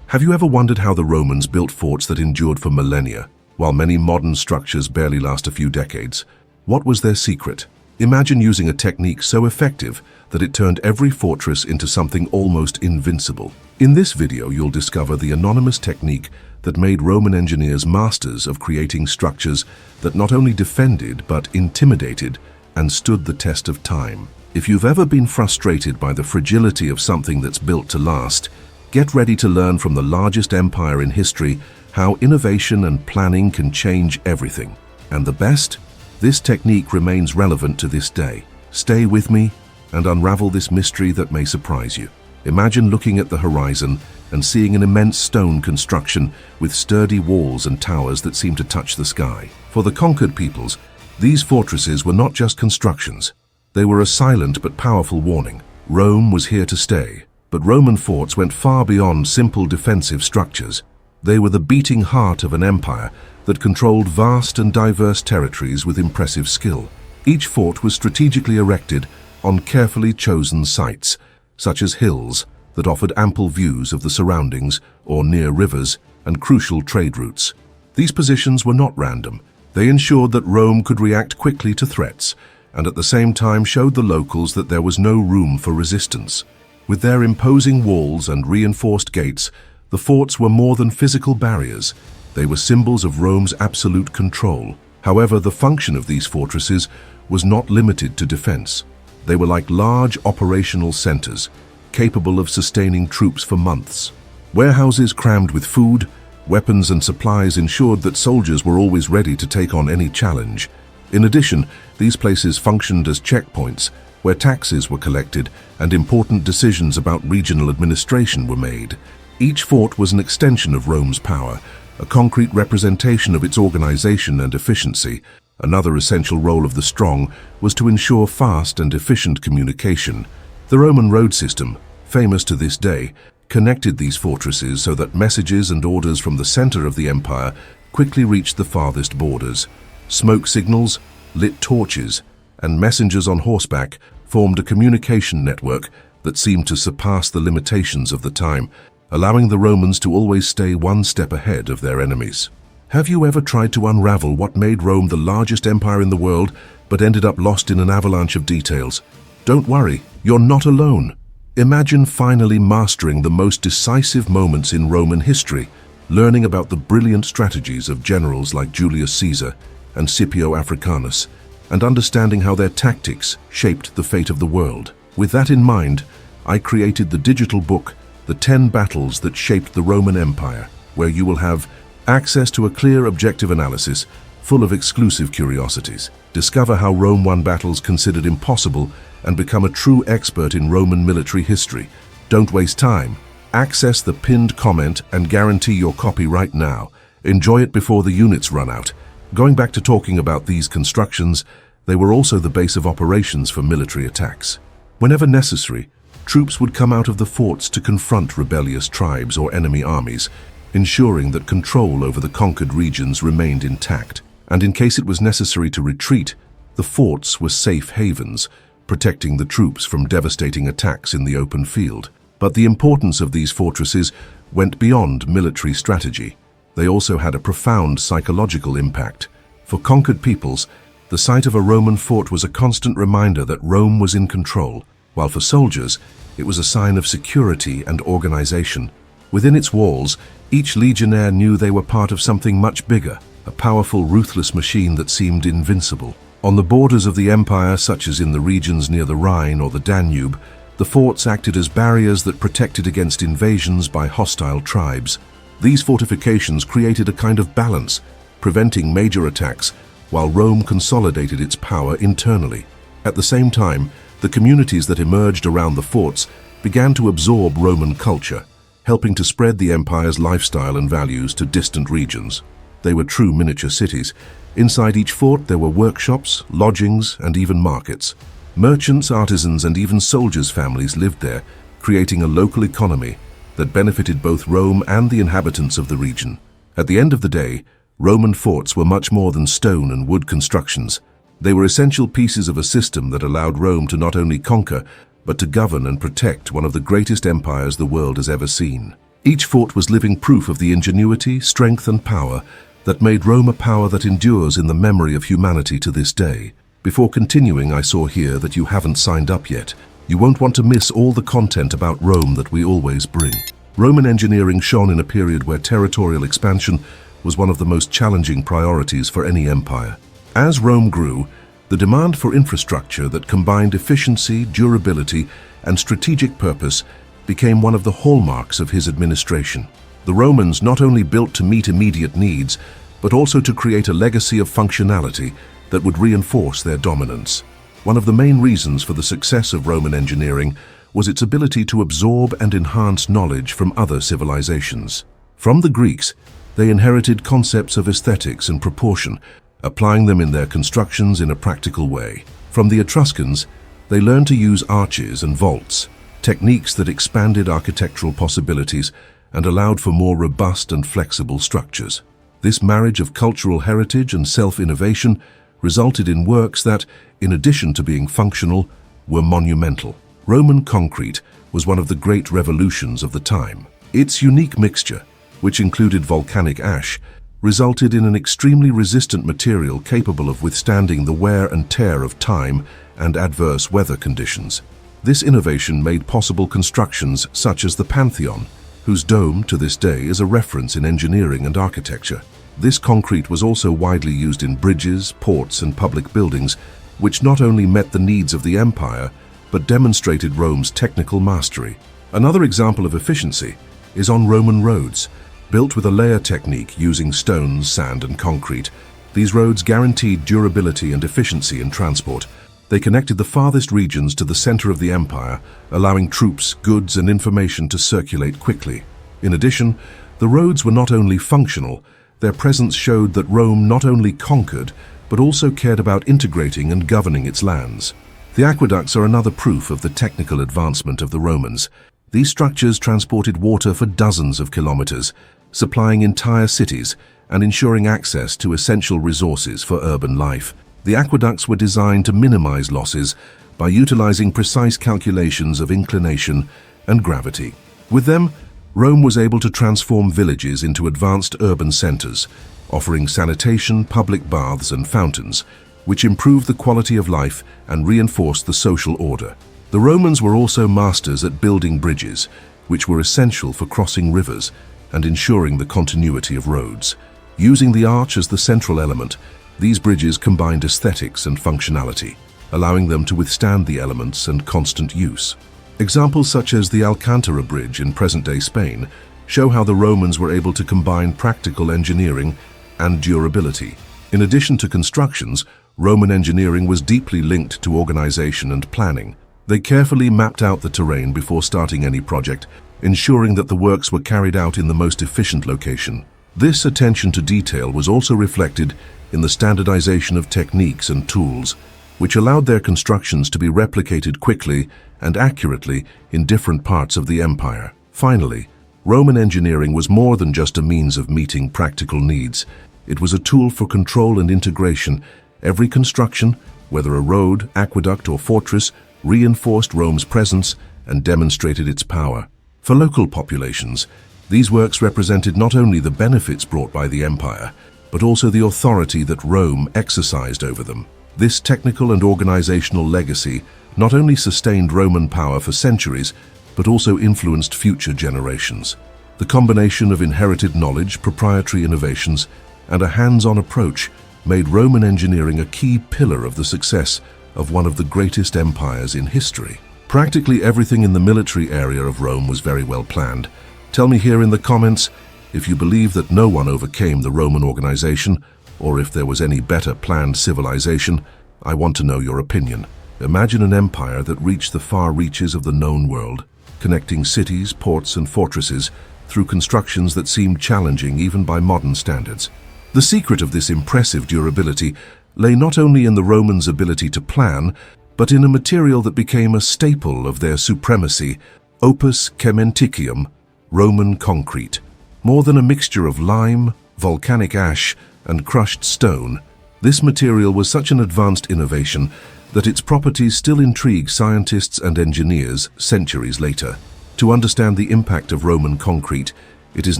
Have you ever wondered how the Romans built forts that endured for millennia, while many modern structures barely last a few decades? What was their secret? Imagine using a technique so effective that it turned every fortress into something almost invincible. In this video, you'll discover the anonymous technique that made Roman engineers masters of creating structures that not only defended but intimidated and stood the test of time. If you've ever been frustrated by the fragility of something that's built to last, get ready to learn from the largest empire in history how innovation and planning can change everything. And the best? This technique remains relevant to this day. Stay with me and unravel this mystery that may surprise you. Imagine looking at the horizon and seeing an immense stone construction with sturdy walls and towers that seem to touch the sky. For the conquered peoples, these fortresses were not just constructions. They were a silent but powerful warning. Rome was here to stay. But Roman forts went far beyond simple defensive structures. They were the beating heart of an empire that controlled vast and diverse territories with impressive skill. Each fort was strategically erected on carefully chosen sites, such as hills that offered ample views of the surroundings or near rivers and crucial trade routes. These positions were not random. They ensured that Rome could react quickly to threats and at the same time showed the locals that there was no room for resistance. With their imposing walls and reinforced gates, the forts were more than physical barriers. They were symbols of Rome's absolute control. However, the function of these fortresses was not limited to defense. They were like large operational centers, capable of sustaining troops for months. Warehouses crammed with food, weapons and supplies ensured that soldiers were always ready to take on any challenge. In addition, these places functioned as checkpoints, where taxes were collected and important decisions about regional administration were made. Each fort was an extension of Rome's power, a concrete representation of its organization and efficiency. Another essential role of the strong was to ensure fast and efficient communication. The Roman road system, famous to this day, connected these fortresses so that messages and orders from the center of the empire quickly reached the farthest borders. Smoke signals, lit torches, and messengers on horseback formed a communication network that seemed to surpass the limitations of the time, allowing the Romans to always stay one step ahead of their enemies. Have you ever tried to unravel what made Rome the largest empire in the world, but ended up lost in an avalanche of details? Don't worry, you're not alone. Imagine finally mastering the most decisive moments in Roman history, learning about the brilliant strategies of generals like Julius Caesar and Scipio Africanus, and understanding how their tactics shaped the fate of the world. With that in mind, I created the digital book, The 10 Battles That Shaped the Roman Empire, where you will have access to a clear, objective analysis full of exclusive curiosities. Discover how Rome won battles considered impossible and become a true expert in Roman military history. Don't waste time. Access the pinned comment and guarantee your copy right now. Enjoy it before the units run out. Going back to talking about these constructions, they were also the base of operations for military attacks. Whenever necessary, troops would come out of the forts to confront rebellious tribes or enemy armies, ensuring that control over the conquered regions remained intact. And in case it was necessary to retreat, the forts were safe havens, protecting the troops from devastating attacks in the open field. But the importance of these fortresses went beyond military strategy. They also had a profound psychological impact. For conquered peoples, the sight of a Roman fort was a constant reminder that Rome was in control, while for soldiers, it was a sign of security and organization. Within its walls, each legionnaire knew they were part of something much bigger, a powerful, ruthless machine that seemed invincible. On the borders of the empire, such as in the regions near the Rhine or the Danube, the forts acted as barriers that protected against invasions by hostile tribes. These fortifications created a kind of balance, preventing major attacks, while Rome consolidated its power internally. At the same time, the communities that emerged around the forts began to absorb Roman culture, helping to spread the empire's lifestyle and values to distant regions. They were true miniature cities. Inside each fort there were workshops, lodgings, and even markets. Merchants, artisans, and even soldiers' families lived there, creating a local economy that benefited both Rome and the inhabitants of the region. At the end of the day, Roman forts were much more than stone and wood constructions. They were essential pieces of a system that allowed Rome to not only conquer, but to govern and protect one of the greatest empires the world has ever seen. Each fort was living proof of the ingenuity, strength and power that made Rome a power that endures in the memory of humanity to this day. Before continuing, I saw here that you haven't signed up yet. You won't want to miss all the content about Rome that we always bring. Roman engineering shone in a period where territorial expansion was one of the most challenging priorities for any empire. As Rome grew, the demand for infrastructure that combined efficiency, durability, and strategic purpose became one of the hallmarks of his administration. The Romans not only built to meet immediate needs, but also to create a legacy of functionality that would reinforce their dominance. One of the main reasons for the success of Roman engineering was its ability to absorb and enhance knowledge from other civilizations. From the Greeks, they inherited concepts of aesthetics and proportion, applying them in their constructions in a practical way. From the Etruscans, they learned to use arches and vaults, techniques that expanded architectural possibilities and allowed for more robust and flexible structures. This marriage of cultural heritage and self-innovation resulted in works that, in addition to being functional, were monumental. Roman concrete was one of the great revolutions of the time. Its unique mixture, which included volcanic ash, resulted in an extremely resistant material capable of withstanding the wear and tear of time and adverse weather conditions. This innovation made possible constructions such as the Pantheon, whose dome to this day is a reference in engineering and architecture. This concrete was also widely used in bridges, ports, and public buildings, which not only met the needs of the empire, but demonstrated Rome's technical mastery. Another example of efficiency is on Roman roads. Built with a layer technique using stones, sand, and concrete, these roads guaranteed durability and efficiency in transport. They connected the farthest regions to the center of the empire, allowing troops, goods, and information to circulate quickly. In addition, the roads were not only functional, their presence showed that Rome not only conquered, but also cared about integrating and governing its lands. The aqueducts are another proof of the technical advancement of the Romans. These structures transported water for dozens of kilometers, supplying entire cities and ensuring access to essential resources for urban life. The aqueducts were designed to minimize losses by utilizing precise calculations of inclination and gravity. With them, Rome was able to transform villages into advanced urban centers, offering sanitation, public baths, and fountains, which improved the quality of life and reinforced the social order. The Romans were also masters at building bridges, which were essential for crossing rivers and ensuring the continuity of roads. Using the arch as the central element, these bridges combined aesthetics and functionality, allowing them to withstand the elements and constant use. Examples such as the Alcantara Bridge in present-day Spain show how the Romans were able to combine practical engineering and durability. In addition to constructions, Roman engineering was deeply linked to organization and planning. They carefully mapped out the terrain before starting any project, ensuring that the works were carried out in the most efficient location. This attention to detail was also reflected in the standardization of techniques and tools, which allowed their constructions to be replicated quickly and accurately in different parts of the empire. Finally, Roman engineering was more than just a means of meeting practical needs. It was a tool for control and integration. Every construction, whether a road, aqueduct, or fortress, reinforced Rome's presence and demonstrated its power. For local populations, these works represented not only the benefits brought by the empire, but also the authority that Rome exercised over them. This technical and organizational legacy not only sustained Roman power for centuries, but also influenced future generations. The combination of inherited knowledge, proprietary innovations, and a hands-on approach made Roman engineering a key pillar of the success of one of the greatest empires in history. Practically everything in the military area of Rome was very well planned. Tell me here in the comments if you believe that no one overcame the Roman organization, or if there was any better planned civilization. I want to know your opinion. Imagine an empire that reached the far reaches of the known world, connecting cities, ports, and fortresses through constructions that seemed challenging even by modern standards. The secret of this impressive durability lay not only in the Romans' ability to plan, but in a material that became a staple of their supremacy: opus cementitium, Roman concrete. More than a mixture of lime, volcanic ash, and crushed stone, this material was such an advanced innovation that its properties still intrigue scientists and engineers centuries later. To understand the impact of Roman concrete, it is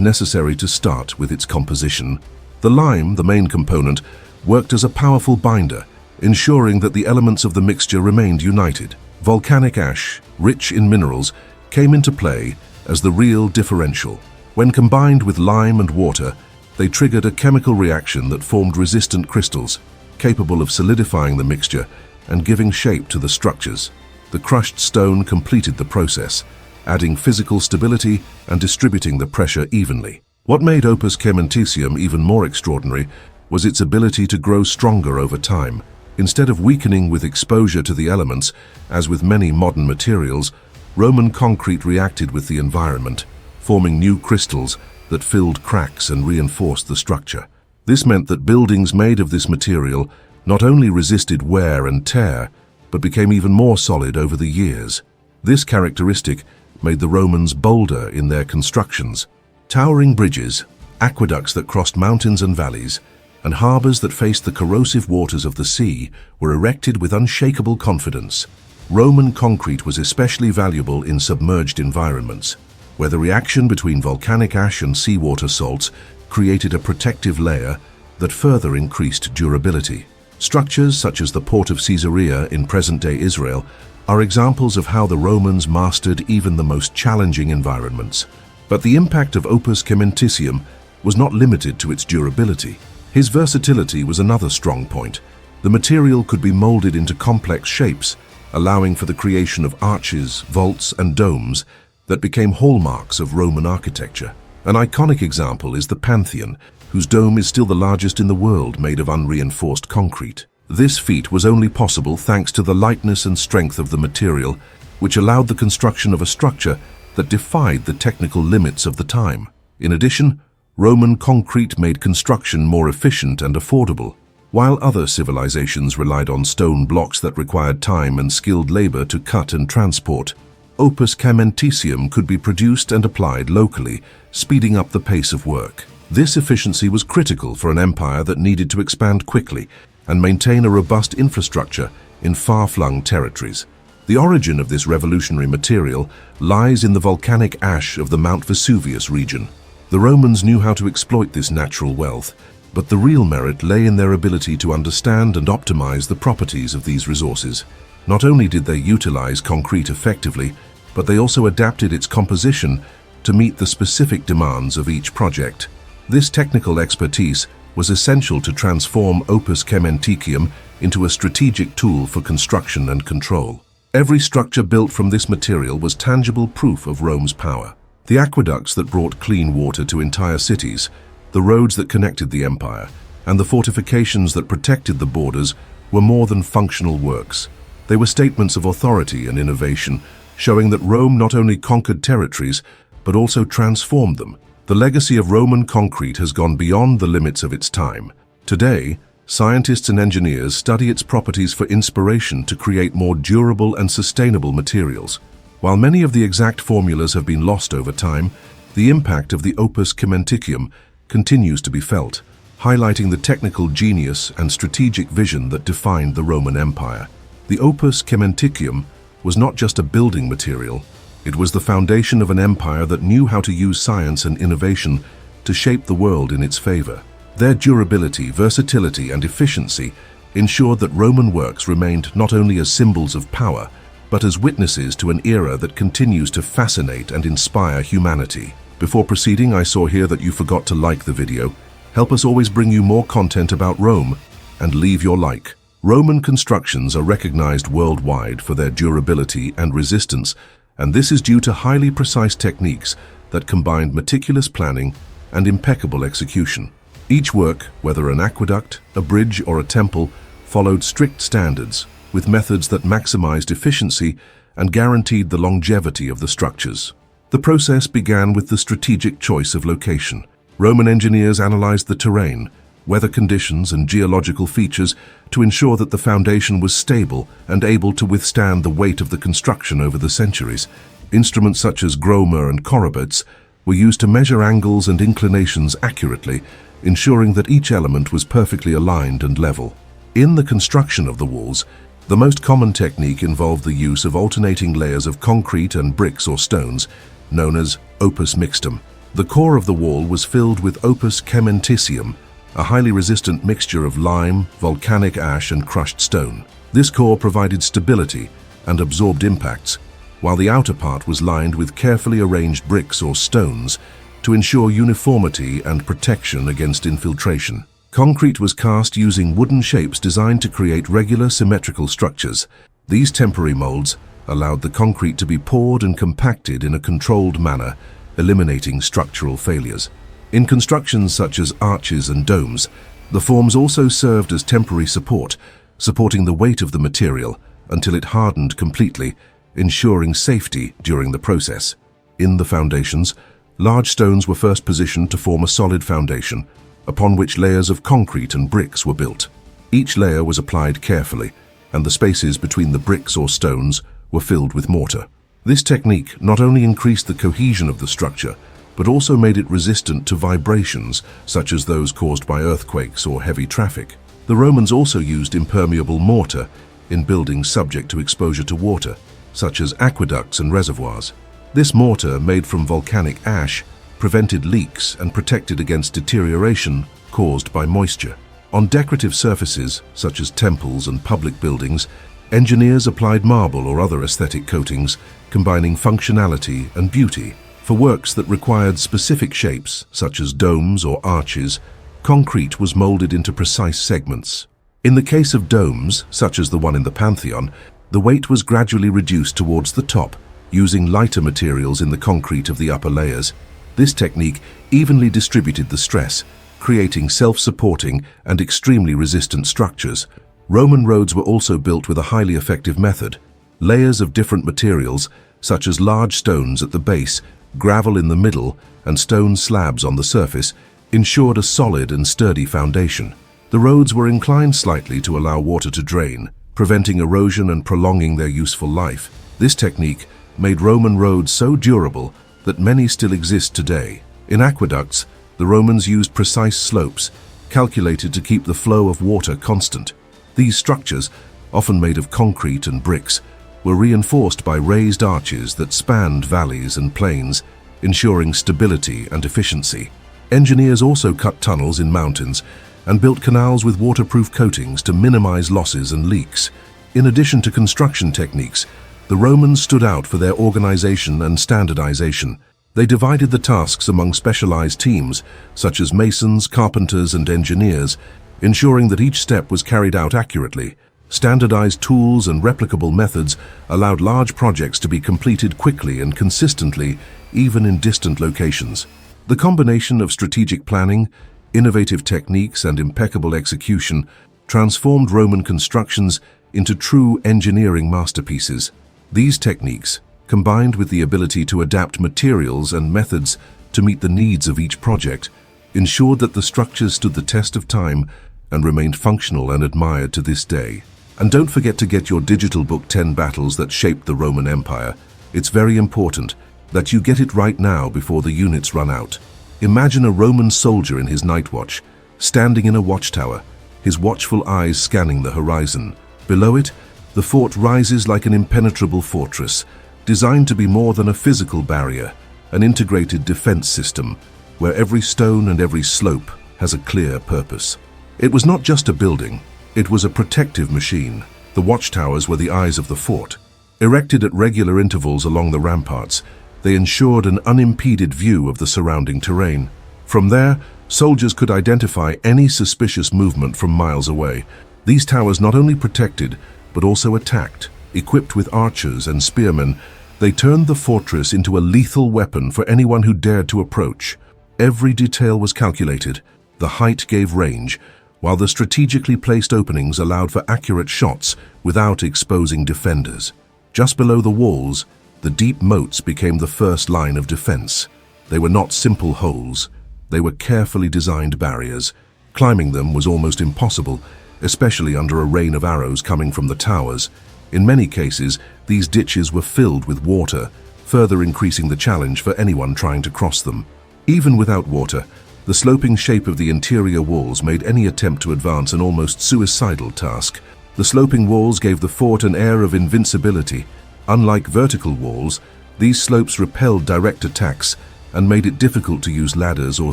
necessary to start with its composition. The lime, the main component, worked as a powerful binder, ensuring that the elements of the mixture remained united. Volcanic ash, rich in minerals, came into play as the real differential. When combined with lime and water, they triggered a chemical reaction that formed resistant crystals, capable of solidifying the mixture and giving shape to the structures. The crushed stone completed the process, adding physical stability and distributing the pressure evenly. What made opus caementicium even more extraordinary was its ability to grow stronger over time. Instead of weakening with exposure to the elements, as with many modern materials, Roman concrete reacted with the environment, forming new crystals that filled cracks and reinforced the structure. This meant that buildings made of this material not only resisted wear and tear, but became even more solid over the years. This characteristic made the Romans bolder in their constructions. Towering bridges, aqueducts that crossed mountains and valleys, and harbors that faced the corrosive waters of the sea were erected with unshakable confidence. Roman concrete was especially valuable in submerged environments, where the reaction between volcanic ash and seawater salts created a protective layer that further increased durability. Structures such as the port of Caesarea in present-day Israel are examples of how the Romans mastered even the most challenging environments. But the impact of opus caementicium was not limited to its durability. His versatility was another strong point. The material could be molded into complex shapes, allowing for the creation of arches, vaults, and domes that became hallmarks of Roman architecture. An iconic example is the Pantheon, whose dome is still the largest in the world, made of unreinforced concrete. This feat was only possible thanks to the lightness and strength of the material, which allowed the construction of a structure that defied the technical limits of the time. In addition, Roman concrete made construction more efficient and affordable. While other civilizations relied on stone blocks that required time and skilled labor to cut and transport, opus caementicium could be produced and applied locally, speeding up the pace of work. This efficiency was critical for an empire that needed to expand quickly and maintain a robust infrastructure in far-flung territories. The origin of this revolutionary material lies in the volcanic ash of the Mount Vesuvius region. The Romans knew how to exploit this natural wealth, but the real merit lay in their ability to understand and optimize the properties of these resources. Not only did they utilize concrete effectively, but they also adapted its composition to meet the specific demands of each project. This technical expertise was essential to transform opus caementicium into a strategic tool for construction and control. Every structure built from this material was tangible proof of Rome's power. The aqueducts that brought clean water to entire cities, the roads that connected the empire, and the fortifications that protected the borders were more than functional works. They were statements of authority and innovation, showing that Rome not only conquered territories, but also transformed them. The legacy of Roman concrete has gone beyond the limits of its time. Today, scientists and engineers study its properties for inspiration to create more durable and sustainable materials. While many of the exact formulas have been lost over time, the impact of the opus caementicium continues to be felt, highlighting the technical genius and strategic vision that defined the Roman Empire. The opus caementicium was not just a building material, it was the foundation of an empire that knew how to use science and innovation to shape the world in its favor. Their durability, versatility, and efficiency ensured that Roman works remained not only as symbols of power, but as witnesses to an era that continues to fascinate and inspire humanity. Before proceeding, I saw here that you forgot to like the video. Help us always bring you more content about Rome, and leave your like. Roman constructions are recognized worldwide for their durability and resistance, and this is due to highly precise techniques that combined meticulous planning and impeccable execution. Each work, whether an aqueduct, a bridge, or a temple, followed strict standards, with methods that maximized efficiency and guaranteed the longevity of the structures. The process began with the strategic choice of location. Roman engineers analyzed the terrain, weather conditions, and geological features to ensure that the foundation was stable and able to withstand the weight of the construction over the centuries. Instruments such as groma and chorobots were used to measure angles and inclinations accurately, ensuring that each element was perfectly aligned and level. In the construction of the walls, The most common technique involved the use of alternating layers of concrete and bricks or stones, known as opus mixtum. The core of the wall was filled with opus cementitium, a highly resistant mixture of lime, volcanic ash, and crushed stone. This core provided stability and absorbed impacts, while the outer part was lined with carefully arranged bricks or stones to ensure uniformity and protection against infiltration. Concrete was cast using wooden shapes designed to create regular symmetrical structures. These temporary molds allowed the concrete to be poured and compacted in a controlled manner, eliminating structural failures. In constructions such as arches and domes, the forms also served as temporary support, supporting the weight of the material until it hardened completely, ensuring safety during the process. In the foundations, large stones were first positioned to form a solid foundation, upon which layers of concrete and bricks were built. Each layer was applied carefully, and the spaces between the bricks or stones were filled with mortar. This technique not only increased the cohesion of the structure, but also made it resistant to vibrations such as those caused by earthquakes or heavy traffic. The Romans also used impermeable mortar in buildings subject to exposure to water, such as aqueducts and reservoirs. This mortar, made from volcanic ash, prevented leaks and protected against deterioration caused by moisture. On decorative surfaces, such as temples and public buildings, engineers applied marble or other aesthetic coatings, combining functionality and beauty. For works that required specific shapes, such as domes or arches, concrete was molded into precise segments. In the case of domes, such as the one in the Pantheon, the weight was gradually reduced towards the top, using lighter materials in the concrete of the upper layers. This technique evenly distributed the stress, creating self-supporting and extremely resistant structures. Roman roads were also built with a highly effective method. Layers of different materials, such as large stones at the base, gravel in the middle, and stone slabs on the surface, ensured a solid and sturdy foundation. The roads were inclined slightly to allow water to drain, preventing erosion and prolonging their useful life. This technique made Roman roads so durable that many still exist today. In aqueducts, the Romans used precise slopes, calculated to keep the flow of water constant. These structures, often made of concrete and bricks, were reinforced by raised arches that spanned valleys and plains, ensuring stability and efficiency. Engineers also cut tunnels in mountains and built canals with waterproof coatings to minimize losses and leaks. In addition to construction techniques, the Romans stood out for their organization and standardization. They divided the tasks among specialized teams, such as masons, carpenters, and engineers, ensuring that each step was carried out accurately. Standardized tools and replicable methods allowed large projects to be completed quickly and consistently, even in distant locations. The combination of strategic planning, innovative techniques, and impeccable execution transformed Roman constructions into true engineering masterpieces. These techniques, combined with the ability to adapt materials and methods to meet the needs of each project, ensured that the structures stood the test of time and remained functional and admired to this day. And don't forget to get your digital book 10 Battles That Shaped the Roman Empire. It's very important that you get it right now before the units run out. Imagine a Roman soldier in his night watch, standing in a watchtower, his watchful eyes scanning the horizon. Below it, the fort rises like an impenetrable fortress, designed to be more than a physical barrier, an integrated defense system, where every stone and every slope has a clear purpose. It was not just a building, it was a protective machine. The watchtowers were the eyes of the fort. Erected at regular intervals along the ramparts, they ensured an unimpeded view of the surrounding terrain. From there, soldiers could identify any suspicious movement from miles away. These towers not only protected, but also attacked. Equipped with archers and spearmen, they turned the fortress into a lethal weapon for anyone who dared to approach. Every detail was calculated. The height gave range, while the strategically placed openings allowed for accurate shots without exposing defenders. Just below the walls, the deep moats became the first line of defense. They were not simple holes. They were carefully designed barriers. Climbing them was almost impossible, especially under a rain of arrows coming from the towers. In many cases, these ditches were filled with water, further increasing the challenge for anyone trying to cross them. Even without water, the sloping shape of the interior walls made any attempt to advance an almost suicidal task. The sloping walls gave the fort an air of invincibility. Unlike vertical walls, these slopes repelled direct attacks and made it difficult to use ladders or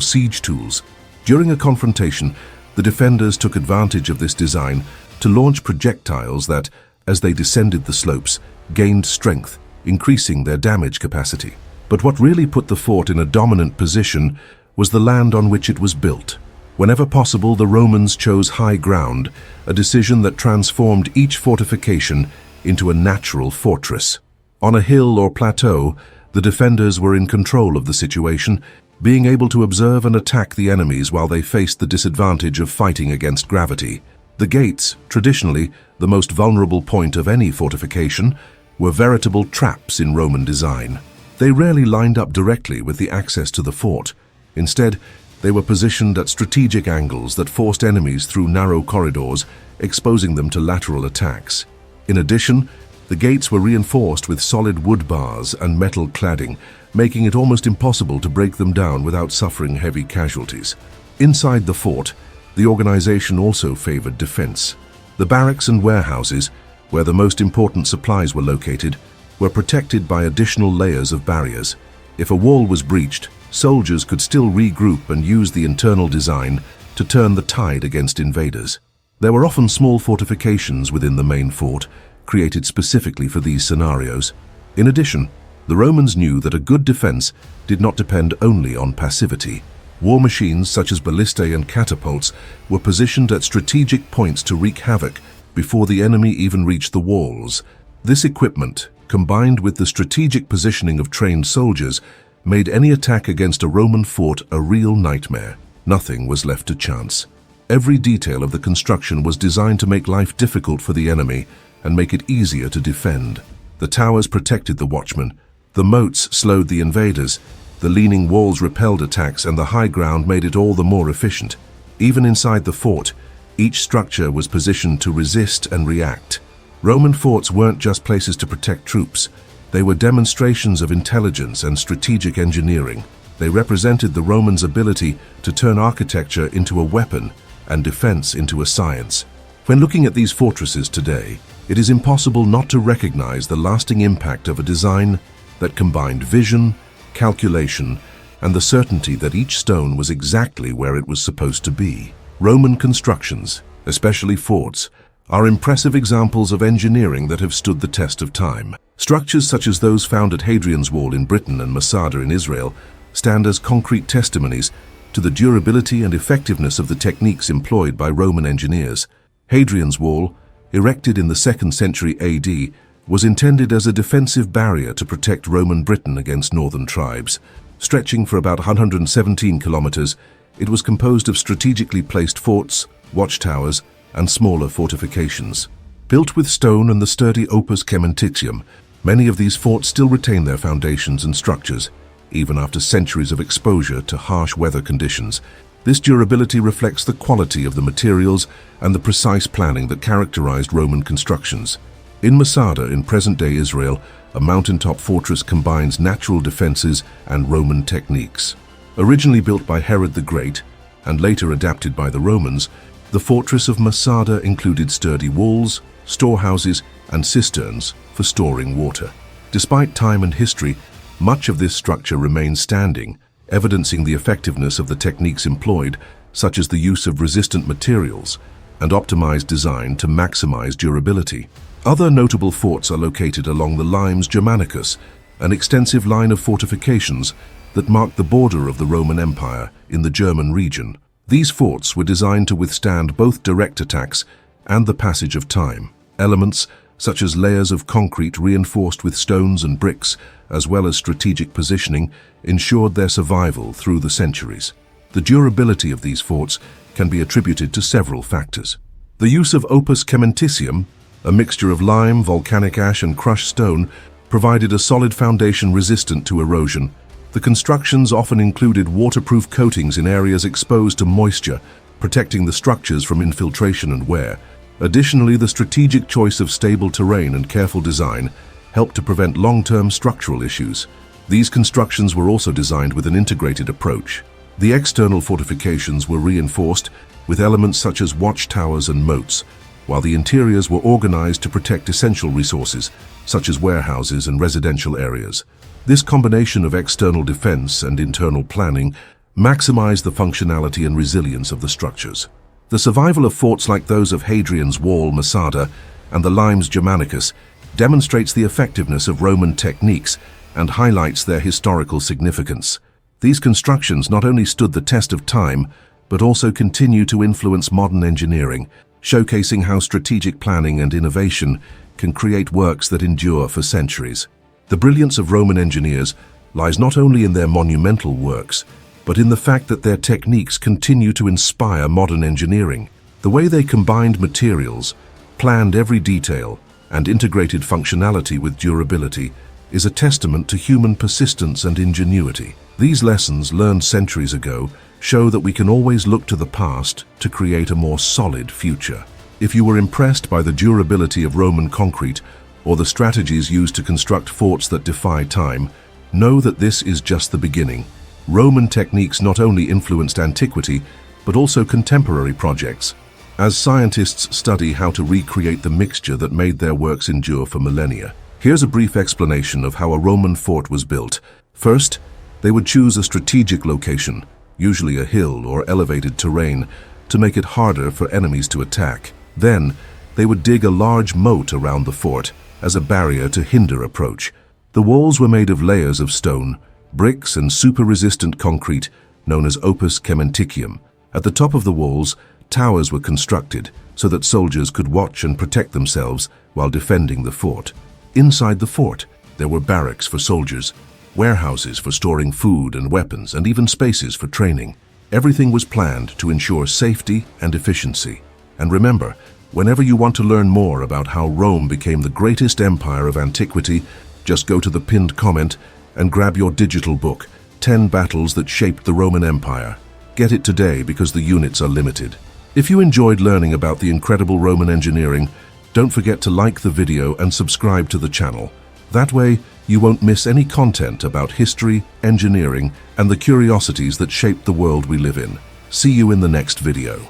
siege tools. During a confrontation, the defenders took advantage of this design to launch projectiles that, as they descended the slopes, gained strength, increasing their damage capacity. But what really put the fort in a dominant position was the land on which it was built. Whenever possible, the Romans chose high ground, a decision that transformed each fortification into a natural fortress. On a hill or plateau, the defenders were in control of the situation, being able to observe and attack the enemies while they faced the disadvantage of fighting against gravity. The gates, traditionally the most vulnerable point of any fortification, were veritable traps in Roman design. They rarely lined up directly with the access to the fort. Instead, they were positioned at strategic angles that forced enemies through narrow corridors, exposing them to lateral attacks. In addition, the gates were reinforced with solid wood bars and metal cladding, making it almost impossible to break them down without suffering heavy casualties. Inside the fort, the organization also favored defense. The barracks and warehouses, where the most important supplies were located, were protected by additional layers of barriers. If a wall was breached, soldiers could still regroup and use the internal design to turn the tide against invaders. There were often small fortifications within the main fort, created specifically for these scenarios. In addition, the Romans knew that a good defense did not depend only on passivity. War machines such as ballistae and catapults were positioned at strategic points to wreak havoc before the enemy even reached the walls. This equipment, combined with the strategic positioning of trained soldiers, made any attack against a Roman fort a real nightmare. Nothing was left to chance. Every detail of the construction was designed to make life difficult for the enemy and make it easier to defend. The towers protected the watchmen, the moats slowed the invaders, the leaning walls repelled attacks, and the high ground made it all the more efficient. Even inside the fort, each structure was positioned to resist and react. Roman forts weren't just places to protect troops. They were demonstrations of intelligence and strategic engineering. They represented the Romans' ability to turn architecture into a weapon and defense into a science. When looking at these fortresses today, it is impossible not to recognize the lasting impact of a design that combined vision, calculation, and the certainty that each stone was exactly where it was supposed to be. Roman constructions, especially forts, are impressive examples of engineering that have stood the test of time. Structures such as those found at Hadrian's Wall in Britain and Masada in Israel stand as concrete testimonies to the durability and effectiveness of the techniques employed by Roman engineers. Hadrian's Wall, erected in the 2nd century AD, was intended as a defensive barrier to protect Roman Britain against northern tribes. Stretching for about 117 kilometers, it was composed of strategically placed forts, watchtowers, and smaller fortifications. Built with stone and the sturdy opus caementitium, many of these forts still retain their foundations and structures, even after centuries of exposure to harsh weather conditions. This durability reflects the quality of the materials and the precise planning that characterized Roman constructions. In Masada, in present-day Israel, a mountaintop fortress combines natural defenses and Roman techniques. Originally built by Herod the Great and later adapted by the Romans, the fortress of Masada included sturdy walls, storehouses, and cisterns for storing water. Despite time and history, much of this structure remains standing, evidencing the effectiveness of the techniques employed, such as the use of resistant materials and optimized design to maximize durability. Other notable forts are located along the Limes Germanicus, an extensive line of fortifications that marked the border of the Roman Empire in the German region. These forts were designed to withstand both direct attacks and the passage of time. Elements such as layers of concrete reinforced with stones and bricks, as well as strategic positioning, ensured their survival through the centuries. The durability of these forts can be attributed to several factors. The use of opus caementitium, a mixture of lime, volcanic ash, and crushed stone, provided a solid foundation resistant to erosion. The constructions often included waterproof coatings in areas exposed to moisture, protecting the structures from infiltration and wear. Additionally, the strategic choice of stable terrain and careful design helped to prevent long-term structural issues. These constructions were also designed with an integrated approach. The external fortifications were reinforced with elements such as watchtowers and moats, while the interiors were organized to protect essential resources, such as warehouses and residential areas. This combination of external defense and internal planning maximized the functionality and resilience of the structures. The survival of forts like those of Hadrian's Wall, Masada, and the Limes Germanicus demonstrates the effectiveness of Roman techniques and highlights their historical significance. These constructions not only stood the test of time, but also continue to influence modern engineering, showcasing how strategic planning and innovation can create works that endure for centuries. The brilliance of Roman engineers lies not only in their monumental works, but in the fact that their techniques continue to inspire modern engineering. The way they combined materials, planned every detail, and integrated functionality with durability is a testament to human persistence and ingenuity. These lessons, learned centuries ago, show that we can always look to the past to create a more solid future. If you were impressed by the durability of Roman concrete or the strategies used to construct forts that defy time, know that this is just the beginning. Roman techniques not only influenced antiquity, but also contemporary projects. As scientists study how to recreate the mixture that made their works endure for millennia, here's a brief explanation of how a Roman fort was built. First, they would choose a strategic location, usually a hill or elevated terrain, to make it harder for enemies to attack. Then, they would dig a large moat around the fort as a barrier to hinder approach. The walls were made of layers of stone, bricks, and super-resistant concrete known as opus cementicium. At the top of the walls, towers were constructed so that soldiers could watch and protect themselves while defending the fort. Inside the fort, there were barracks for soldiers, warehouses for storing food and weapons, and even spaces for training. Everything was planned to ensure safety and efficiency. And remember, whenever you want to learn more about how Rome became the greatest empire of antiquity, just go to the pinned comment and grab your digital book, 10 Battles That Shaped the Roman Empire. Get it today because the units are limited. If you enjoyed learning about the incredible Roman engineering, don't forget to like the video and subscribe to the channel. That way, you won't miss any content about history, engineering, and the curiosities that shaped the world we live in. See you in the next video.